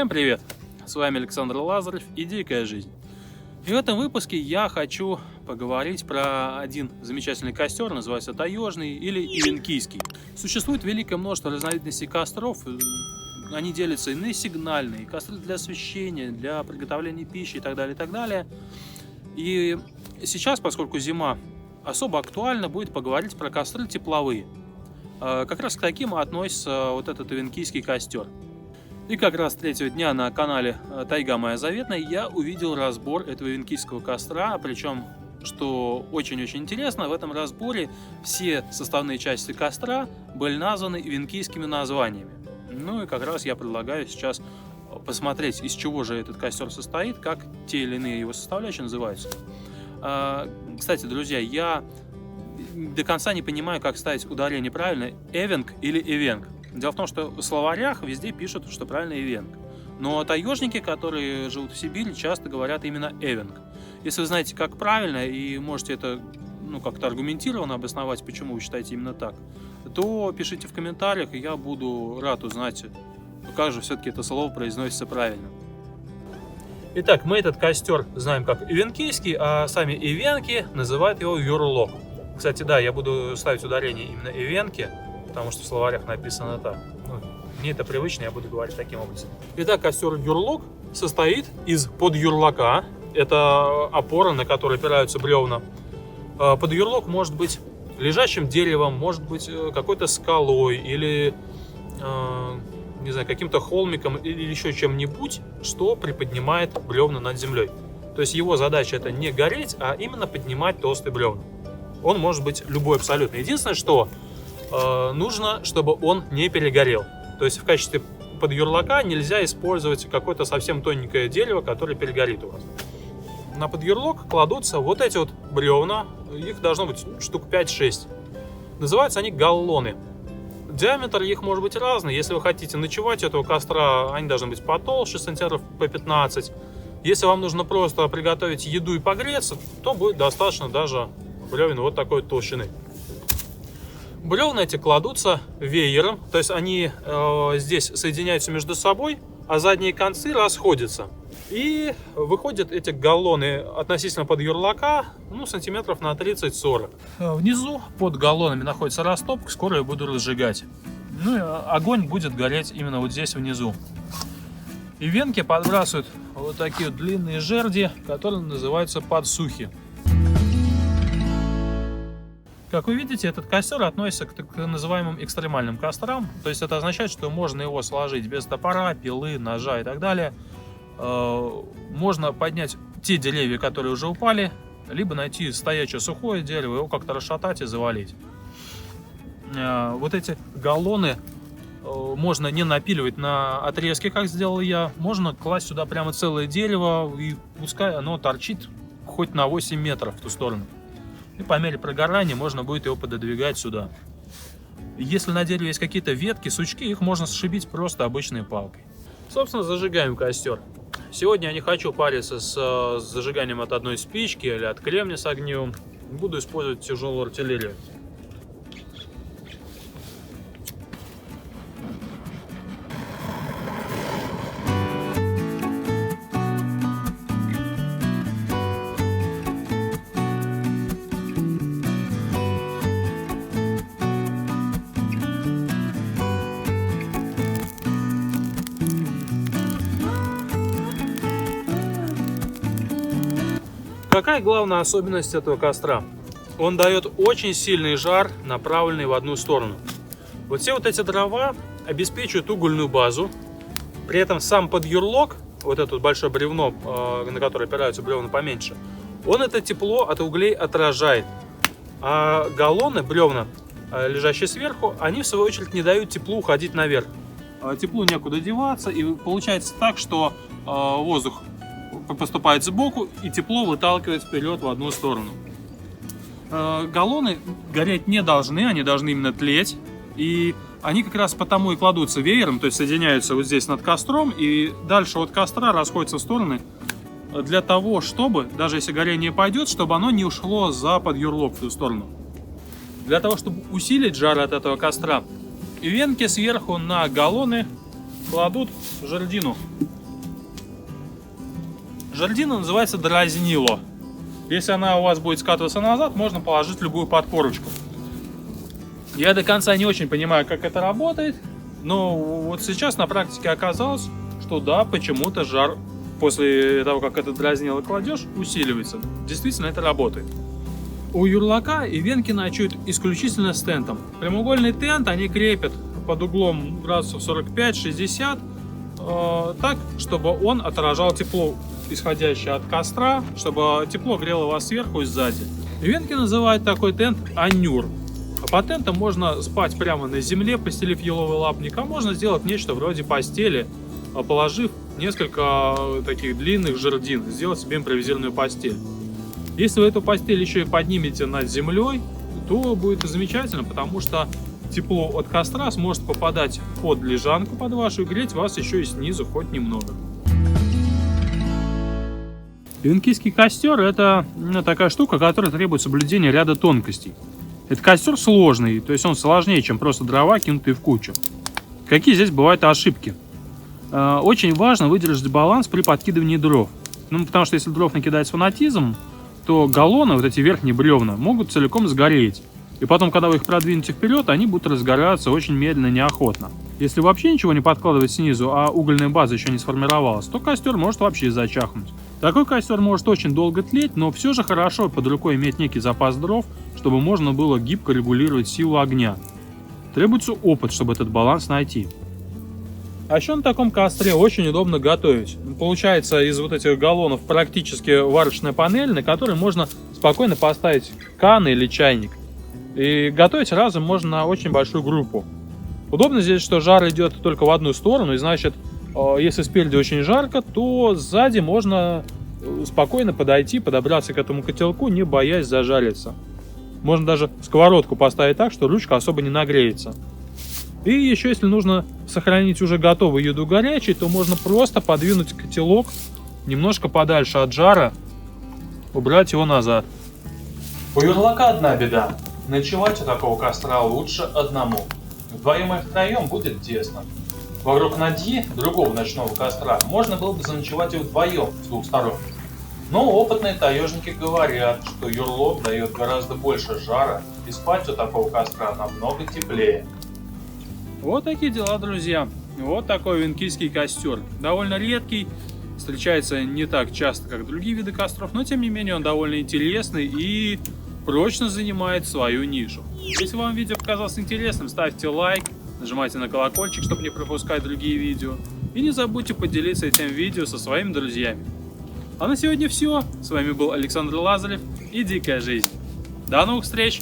Всем привет! С вами Александр Лазарев и Дикая жизнь. И в этом выпуске я хочу поговорить про один замечательный костер, называется таежный или ивенкийский. Существует великое множество разновидностей костров. Они делятся и на сигнальные, костры для освещения, для приготовления пищи и так далее, и так далее. И сейчас, поскольку зима, особо актуально будет поговорить про костры тепловые. Как раз к таким относится вот этот ивенкийский костер. И как раз третьего дня на канале «Тайга моя заветная» я увидел разбор этого ивенкийского костра. Причем, что очень-очень интересно, в этом разборе все составные части костра были названы ивенкийскими названиями. Ну и как раз я предлагаю сейчас посмотреть, из чего же этот костер состоит, как те или иные его составляющие называются. Кстати, друзья, я до конца не понимаю, как ставить ударение правильно, эвенк или ивенк. Дело в том, что в словарях везде пишут, что правильно ивенк. Но таежники, которые живут в Сибири, часто говорят именно эвенк. Если вы знаете, как правильно, и можете это как-то аргументированно обосновать, почему вы считаете именно так, то пишите в комментариях, и я буду рад узнать, как же все-таки это слово произносится правильно. Итак, мы этот костер знаем как ивенкийский, а сами ивенки называют его юрлок. Кстати, да, я буду ставить ударение именно ивенки, потому что в словарях написано так. Мне это привычно, я буду говорить таким образом. Итак, костер юрлок состоит из подюрлака. Это опора, на которой опираются бревна. Подюрлок может быть лежащим деревом, может быть какой-то скалой или не знаю, каким-то холмиком или еще чем-нибудь, что приподнимает бревна над землей. То есть его задача это не гореть, а именно поднимать толстые бревна. Он может быть любой абсолютно. Единственное, что нужно, чтобы он не перегорел. То есть в качестве подюрлака нельзя использовать какое-то совсем тоненькое дерево, которое перегорит у вас. На подюрлок кладутся вот эти вот бревна, их должно быть штук 5-6. Называются они галлоны. Диаметр их может быть разный. Если вы хотите ночевать этого костра, они должны быть потолще, сантиметров по 15. Если вам нужно просто приготовить еду и погреться, то будет достаточно даже бревен вот такой вот толщины. Бревна эти кладутся веером, то есть они здесь соединяются между собой, а задние концы расходятся. И выходят эти галлоны относительно подюрлака, сантиметров на 30-40. Внизу под галлонами находится растопка, скоро я буду разжигать. И огонь будет гореть именно вот здесь внизу. Ивенки подбрасывают вот такие вот длинные жерди, которые называются подсухи. Как вы видите, этот костер относится к так называемым экстремальным кострам. То есть это означает, что можно его сложить без топора, пилы, ножа и так далее. Можно поднять те деревья, которые уже упали, либо найти стоячее сухое дерево, его как-то расшатать и завалить. Вот эти галлоны можно не напиливать на отрезки, как сделал я. Можно класть сюда прямо целое дерево, и пускай оно торчит хоть на 8 метров в ту сторону. И по мере прогорания можно будет его пододвигать сюда. Если на дереве есть какие-то ветки, сучки, их можно сшибить просто обычной палкой. Собственно, зажигаем костер. Сегодня я не хочу париться с зажиганием от одной спички или от кремня с огнем. Буду использовать тяжелую артиллерию. Какая главная особенность этого костра? Он дает очень сильный жар, направленный в одну сторону. Вот все вот эти дрова обеспечивают угольную базу. При этом сам подюрлок, вот это большое бревно, на которое опираются бревна поменьше, он это тепло от углей отражает. А галлоны, бревна, лежащие сверху, они в свою очередь не дают теплу уходить наверх. Теплу некуда деваться, и получается так, что воздух поступает сбоку, и тепло выталкивает вперед в одну сторону. Галлоны гореть не должны, они должны именно тлеть. И они как раз потому и кладутся веером, то есть соединяются вот здесь над костром, и дальше от костра расходятся в стороны, для того, чтобы, даже если горение пойдет, чтобы оно не ушло за подюрлок в ту сторону. Для того, чтобы усилить жар от этого костра, ивенки сверху на галлоны кладут жердину. Жердина называется дразнило. Если она у вас будет скатываться назад, можно положить любую подпорочку. Я до конца не очень понимаю, как это работает, но вот сейчас на практике оказалось, что да, почему-то жар после того, как это дразнило кладешь, усиливается. Действительно, это работает. У Юрлака и венки ночуют исключительно с тентом. Прямоугольный тент они крепят под углом градусов 45-60, так, чтобы он отражал тепло, исходящее от костра, чтобы тепло грело вас сверху и сзади. Венки называют такой тент анюр. По тентам можно спать прямо на земле, постелив еловый лапник, а можно сделать нечто вроде постели, положив несколько таких длинных жердин, сделать себе импровизированную постель. Если вы эту постель еще и поднимете над землей, то будет замечательно, потому что тепло от костра сможет попадать под лежанку под вашу и греть вас еще и снизу хоть немного. Венкийский костер — это такая штука, которая требует соблюдения ряда тонкостей. Этот костер сложный, то есть он сложнее, чем просто дрова, кинутые в кучу. Какие здесь бывают ошибки? Очень важно выдержать баланс при подкидывании дров. Потому что если дров накидать с фанатизмом, то галлоны, вот эти верхние бревна, могут целиком сгореть. И потом, когда вы их продвинете вперед, они будут разгораться очень медленно и неохотно. Если вообще ничего не подкладывать снизу, а угольная база еще не сформировалась, то костер может вообще зачахнуть. Такой костер может очень долго тлеть, но все же хорошо под рукой иметь некий запас дров, чтобы можно было гибко регулировать силу огня. Требуется опыт, чтобы этот баланс найти. А еще на таком костре очень удобно готовить. Получается из вот этих галлонов практически варочная панель, на которой можно спокойно поставить кан или чайник. И готовить разом можно на очень большую группу. Удобно здесь, что жар идет только в одну сторону, и значит, если спереди очень жарко, то сзади можно спокойно подойти, подобраться к этому котелку, не боясь зажариться. Можно даже сковородку поставить так, что ручка особо не нагреется. И еще, если нужно сохранить уже готовую еду горячей, то можно просто подвинуть котелок немножко подальше от жара, убрать его назад. У Юрлака одна беда. Ночевать у такого костра лучше одному. Вдвоем и втроем будет тесно. Вокруг Надьи, другого ночного костра, можно было бы заночевать и вдвоем с двух сторон. Но опытные таежники говорят, что юрлок дает гораздо больше жара, и спать у такого костра намного теплее. Вот такие дела, друзья. Вот такой венкийский костер. Довольно редкий, встречается не так часто, как другие виды костров, но тем не менее он довольно интересный и прочно занимает свою нишу. Если вам видео показалось интересным, ставьте лайк, нажимайте на колокольчик, чтобы не пропускать другие видео. И не забудьте поделиться этим видео со своими друзьями. А на сегодня все. С вами был Александр Лазарев и Дикая жизнь. До новых встреч!